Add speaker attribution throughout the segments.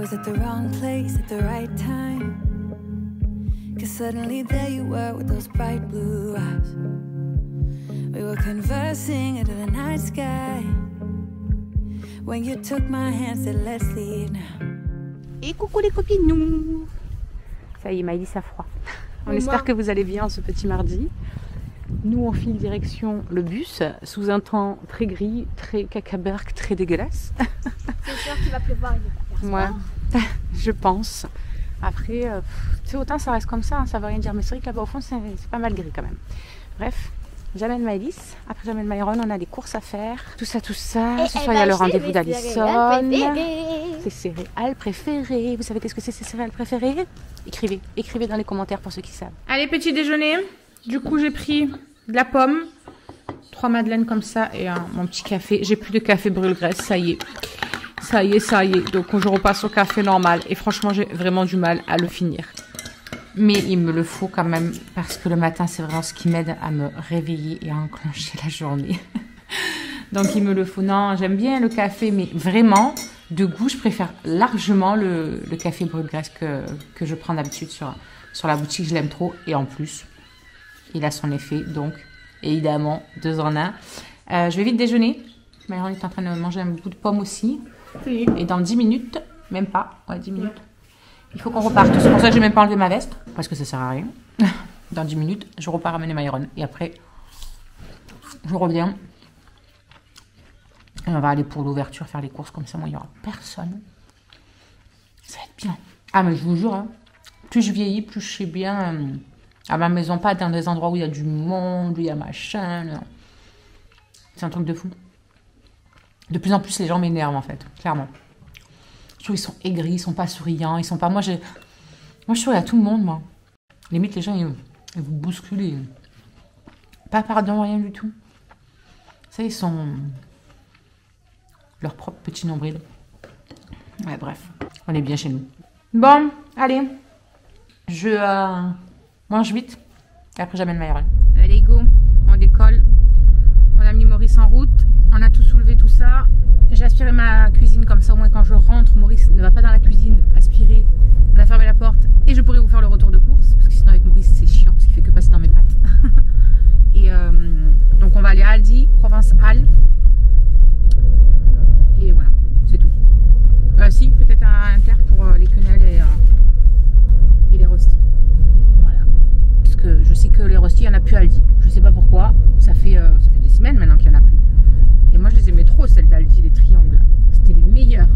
Speaker 1: was at the wrong place at the right time. Cause suddenly there you were with those bright blue eyes. We were conversing into the night sky. When you took my hand, said let's leave now.
Speaker 2: Et coucou les copines. Ça y est, Maëlys a froid. On espère que vous allez bien ce petit mardi. Nous on file direction le bus sous un temps très gris, très cacaberg, très dégueulasse.
Speaker 3: C'est sûr qu'il va pleuvoir, il va faire
Speaker 2: Ouais, je pense. Après, tu sais, autant ça reste comme ça, hein, ça veut rien dire. Mais c'est vrai que là-bas au fond, c'est pas mal gris quand même. Bref, j'amène Maëlys. Après, j'amène Myron. On a des courses à faire. Tout ça, tout ça. Ce soir, il y a le rendez-vous d'Alison. Ses céréales préférées. Vous savez qu'est-ce que c'est, ses céréales préférées? Écrivez. Écrivez dans les commentaires pour ceux qui savent. Allez, petit déjeuner. Du coup, j'ai pris de la pomme, 3 madeleines comme ça et mon petit café. J'ai plus de café brûle-graisse, ça y est. Ça y est. Donc, je repasse au café normal. Et franchement, j'ai vraiment du mal à le finir. Mais il me le faut quand même parce que le matin, c'est vraiment ce qui m'aide à me réveiller et à enclencher la journée. Donc, il me le faut. Non, j'aime bien le café, mais vraiment, de goût, je préfère largement le café brûle-graisse que je prends d'habitude sur la boutique. Je l'aime trop. Et en plus, il a son effet. Donc, évidemment, 2 en 1. Je vais vite déjeuner. Myron est en train de manger un bout de pomme aussi. Oui. Et dans 10 minutes, même pas, ouais, 10 minutes, il faut qu'on reparte. C'est pour ça que je n'ai même pas enlevé ma veste, parce que ça sert à rien. Dans 10 minutes, je repars ramener Myron. Et après, je reviens. Et on va aller pour l'ouverture, faire les courses. Comme ça, moi, il n'y aura personne. Ça va être bien. Ah, mais je vous jure, hein, plus je vieillis, plus je sais bien à ma maison, pas dans des endroits où il y a du monde, où il y a machin. C'est un truc de fou. De plus en plus, les gens m'énervent, en fait, clairement. Je trouve qu'ils sont aigris, ils sont pas souriants, ils sont pas... Moi, je souris à tout le monde, moi. Limite, les gens, ils vous bousculent. Pas pardon, rien du tout. Ça, ils sont... leur propre petit nombril. Ouais, bref. On est bien chez nous. Bon, allez. Je mange vite. Et après, j'amène Myron. Allez, go. On décolle. On a mis Maurice en route. On a tout soulevé, tout ça. J'ai aspiré ma cuisine comme ça, au moins quand je rentre, Maurice ne va pas dans la cuisine aspirer. On a fermé la porte et je pourrais vous faire le retour de course. Parce que sinon avec Maurice c'est chiant, parce qu'il fait que passer dans mes pattes. Et donc on va aller à Aldi, Provence Halles. Et voilà, c'est tout. Si, peut-être un Inter pour les quenelles et les rostis. Voilà. Parce que je sais que les rostis, il n'y en a plus à Aldi. Je sais pas pourquoi, ça fait des semaines maintenant qu'il n'y en a plus. Et moi je les aimais trop, celles d'Aldi, les triangles. C'était les meilleurs.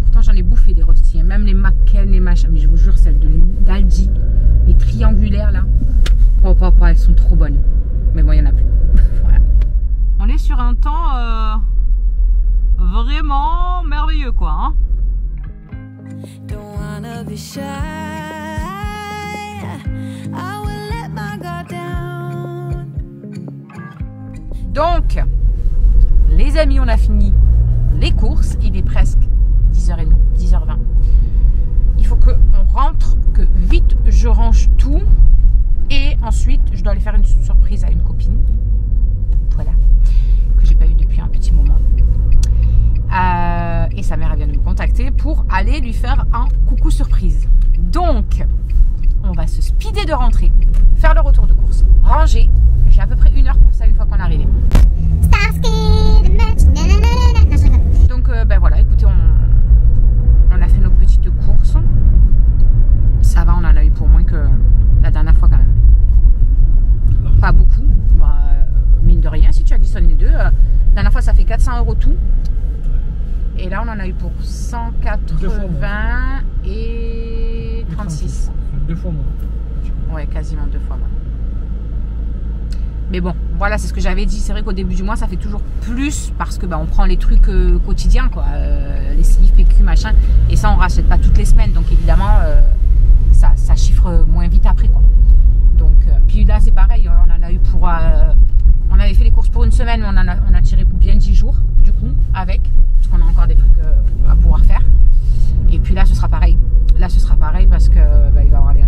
Speaker 2: Pourtant j'en ai bouffé des rostis, même les McCain, les machins. Mais je vous jure, celles d'Aldi, les triangulaires là, elles sont trop bonnes. Mais bon, il n'y en a plus. Voilà. On est sur un temps vraiment merveilleux quoi. Hein.
Speaker 1: Don't wanna be shy. I will let my guard down.
Speaker 2: Donc, les amis, on a fini les courses. Il est presque 10h30, 10h20. Il faut qu'on rentre, que vite je range tout. Et ensuite, je dois aller faire une surprise à une copine. Voilà. Que j'ai pas eu depuis un petit moment. Et sa mère elle vient de me contacter pour aller lui faire un coucou surprise. Donc, on va se speeder de rentrer, faire le retour de course, ranger. J'ai à peu près 1 heure pour ça une fois qu'on est arrivé. Donc ben voilà, écoutez, on a fait nos petites courses. Ça va, on en a eu pour moins que la dernière fois quand même. Pas beaucoup, bah, mine de rien, si tu additionnes les deux. La dernière fois ça fait 400 € tout. Et là on en a eu pour 180 et 36.
Speaker 4: 2 fois moins.
Speaker 2: Ouais, quasiment 2 fois moins. Mais bon, voilà, c'est ce que j'avais dit. C'est vrai qu'au début du mois, ça fait toujours plus parce que bah, on prend les trucs quotidiens, quoi. Les slivs, PQ, machin. Et ça, on rachète pas toutes les semaines. Donc évidemment, ça chiffre moins vite après, quoi. Donc, puis là, c'est pareil. On en a eu pour... on avait fait les courses pour une semaine, mais on a tiré bien 10 jours, du coup, avec. Parce qu'on a encore des trucs à pouvoir faire. Et puis là, ce sera pareil. Là, ce sera pareil parce que bah, il va y avoir les...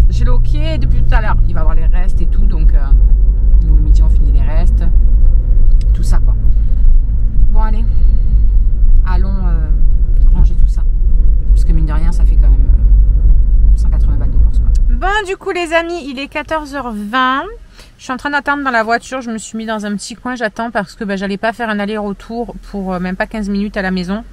Speaker 2: J'ai le hockey depuis tout à l'heure. Il va y avoir les restes et tout, donc... nous, le midi, on finit les restes. Tout ça, quoi. Bon, allez. Allons ranger tout ça. du coup les amis, il est 14h20. Je suis en train d'attendre dans la voiture. Je me suis mis dans un petit coin, j'attends parce que j'allais pas faire un aller-retour pour même pas 15 minutes à la maison.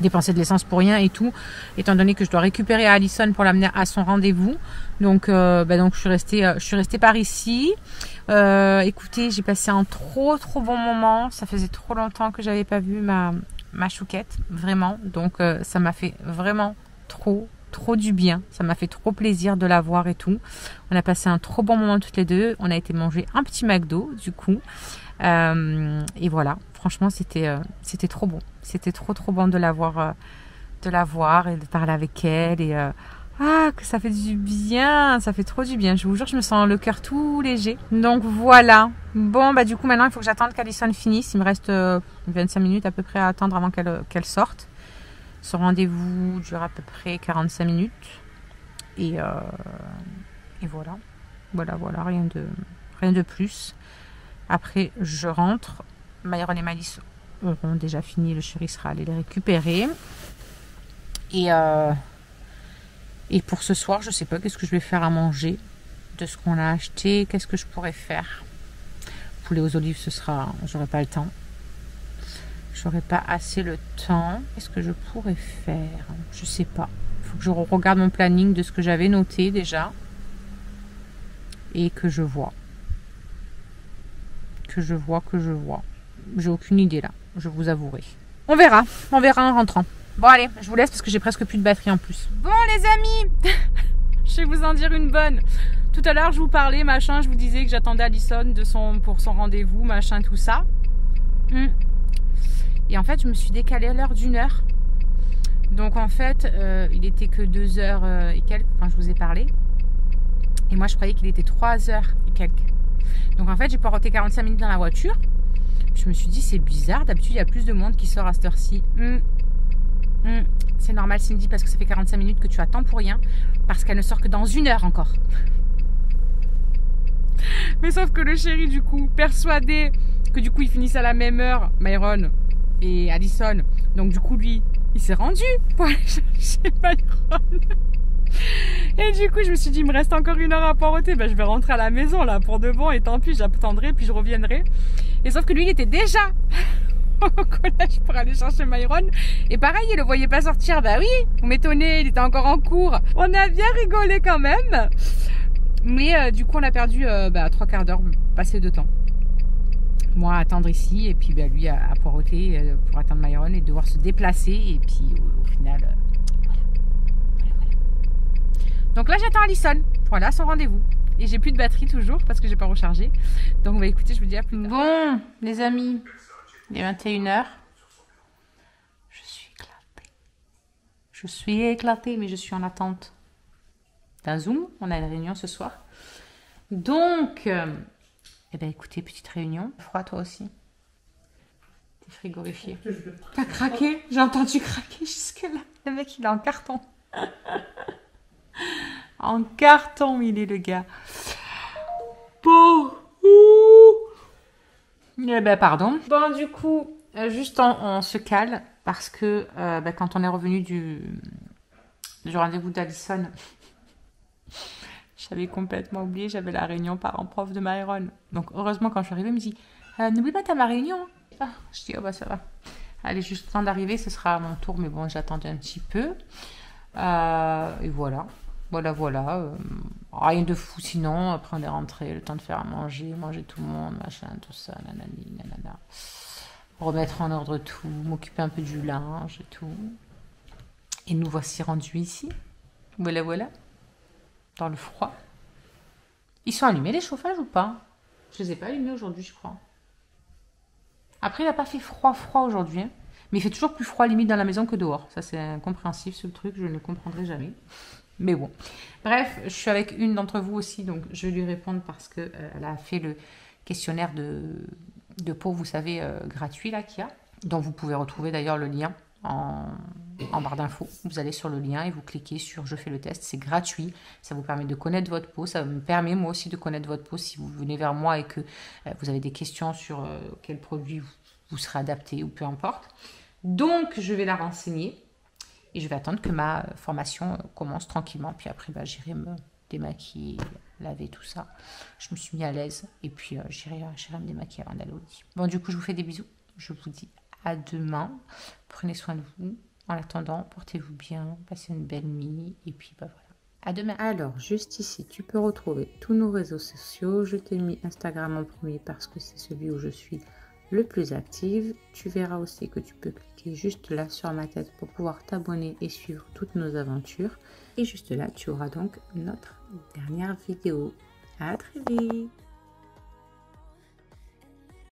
Speaker 2: Dépenser de l'essence pour rien et tout, étant donné que je dois récupérer Alison pour l'amener à son rendez-vous. Donc je suis restée par ici. Écoutez, j'ai passé un trop bon moment. Ça faisait trop longtemps que j'avais pas vu ma chouquette, vraiment. Donc ça m'a fait vraiment trop du bien. Ça m'a fait trop plaisir de la voir et tout. On a passé un trop bon moment toutes les deux. On a été manger un petit McDo du coup. Et voilà, franchement c'était trop bon. C'était trop bon de la voir et de parler avec elle et que ça fait du bien, ça fait trop du bien. Je vous jure, je me sens le cœur tout léger. Donc voilà. Bon du coup maintenant il faut que j'attende qu'Alison finisse. Il me reste 25 minutes à peu près à attendre avant qu'elle sorte. Ce rendez-vous dure à peu près 45 minutes et voilà. Voilà, rien de plus. Après je rentre. Myron et Malice auront déjà fini, le chéri sera allé les récupérer. Et pour ce soir, je sais pas qu'est-ce que je vais faire à manger de ce qu'on a acheté. Qu'est-ce que je pourrais faire? Poulet aux olives, j'aurai pas le temps. J'aurai pas assez le temps. Qu'est-ce que je pourrais faire? Je sais pas. Il faut que je regarde mon planning de ce que j'avais noté déjà. Et que je vois. J'ai aucune idée là, je vous avouerai. On verra en rentrant. Bon allez, je vous laisse parce que j'ai presque plus de batterie en plus. Bon les amis, je vais vous en dire une bonne. Tout à l'heure je vous parlais, machin, je vous disais que j'attendais Alison pour son rendez-vous, machin, tout ça. Et en fait je me suis décalée à l'heure d'1 heure. Donc en fait, il était que 2h et quelques quand je vous ai parlé. Et moi je croyais qu'il était 3h et quelques. Donc en fait j'ai poireauté 45 minutes dans la voiture. Je me suis dit c'est bizarre, d'habitude il y a plus de monde qui sort à cette heure-ci. C'est normal Cindy parce que ça fait 45 minutes que tu attends pour rien. Parce qu'elle ne sort que dans 1 heure encore. Mais sauf que le chéri du coup, persuadé que du coup ils finissent à la même heure, Myron et Alison. Donc du coup lui, il s'est rendu pour aller chercher Myron. Et du coup je me suis dit il me reste encore 1 heure à poireauter, je vais rentrer à la maison là pour de bon et tant pis j'attendrai puis je reviendrai. Et sauf que lui il était déjà au collège pour aller chercher Myron et pareil il le voyait pas sortir. Bah oui, vous m'étonnez, il était encore en cours. On a bien rigolé quand même. Mais du coup on a perdu 3/4 d'heure passé de temps. Moi à attendre ici et puis lui à poireauter pour attendre Myron et devoir se déplacer et puis au final voilà. Donc là j'attends Alison, voilà son rendez-vous. Et j'ai plus de batterie toujours parce que j'ai pas rechargé. Donc écoutez, je vous dis à plus tard. Bon les amis, il est 21h. Je suis éclatée mais je suis en attente d'un Zoom. On a une réunion ce soir. Donc écoutez, petite réunion. Froid toi aussi? T'es frigorifié. T'as craqué? J'ai entendu craquer jusque là. Le mec il est en carton. En carton il est le gars. Bon. Pardon. Bon du coup, juste on se cale parce que quand on est revenu du rendez-vous d'Alison, j'avais complètement oublié, j'avais la réunion parent-prof de Myron. Donc heureusement quand je suis arrivée, il me dit n'oublie pas t'as ma réunion. Je dis ça va. Allez, juste le temps d'arriver, ce sera à mon tour, mais bon j'attendais un petit peu. Et voilà. Rien de fou sinon. Après on est rentré, le temps de faire à manger tout le monde, machin, tout ça, nanani, nanana. Remettre en ordre tout, m'occuper un peu du linge et tout. Et nous voici rendus ici. Voilà. Dans le froid. Ils sont allumés les chauffages ou pas? Je les ai pas allumés aujourd'hui, je crois. Après, il n'a pas fait froid aujourd'hui. Hein. Mais il fait toujours plus froid limite dans la maison que dehors. Ça, c'est incompréhensible, ce truc. Je ne comprendrai jamais. Mais bon. Bref, je suis avec une d'entre vous aussi. Donc, je vais lui répondre parce qu'elle a fait le questionnaire de peau, vous savez, gratuit là qu'il y a. Dont vous pouvez retrouver d'ailleurs le lien en barre d'infos. Vous allez sur le lien et vous cliquez sur je fais le test, c'est gratuit, ça vous permet de connaître votre peau, ça me permet moi aussi de connaître votre peau si vous venez vers moi et que vous avez des questions sur quel produit vous serez adapté ou peu importe. Donc je vais la renseigner et je vais attendre que ma formation commence tranquillement, puis après j'irai
Speaker 4: démaquiller, laver tout ça. Je me suis mis à l'aise et puis j'irai me démaquiller avant d'aller au lit. Bon, du coup, je vous fais des bisous. Je vous dis à demain. Prenez soin de vous. En attendant, portez-vous bien, passez une belle nuit et puis bah voilà. À demain. Alors, juste ici, tu peux retrouver tous nos réseaux sociaux. Je t'ai mis Instagram en premier parce que c'est celui où je suis le plus active. Tu verras aussi que tu peux cliquer juste là sur ma tête pour pouvoir t'abonner et suivre toutes nos aventures. Et juste là, tu auras donc notre dernière vidéo. À très vite!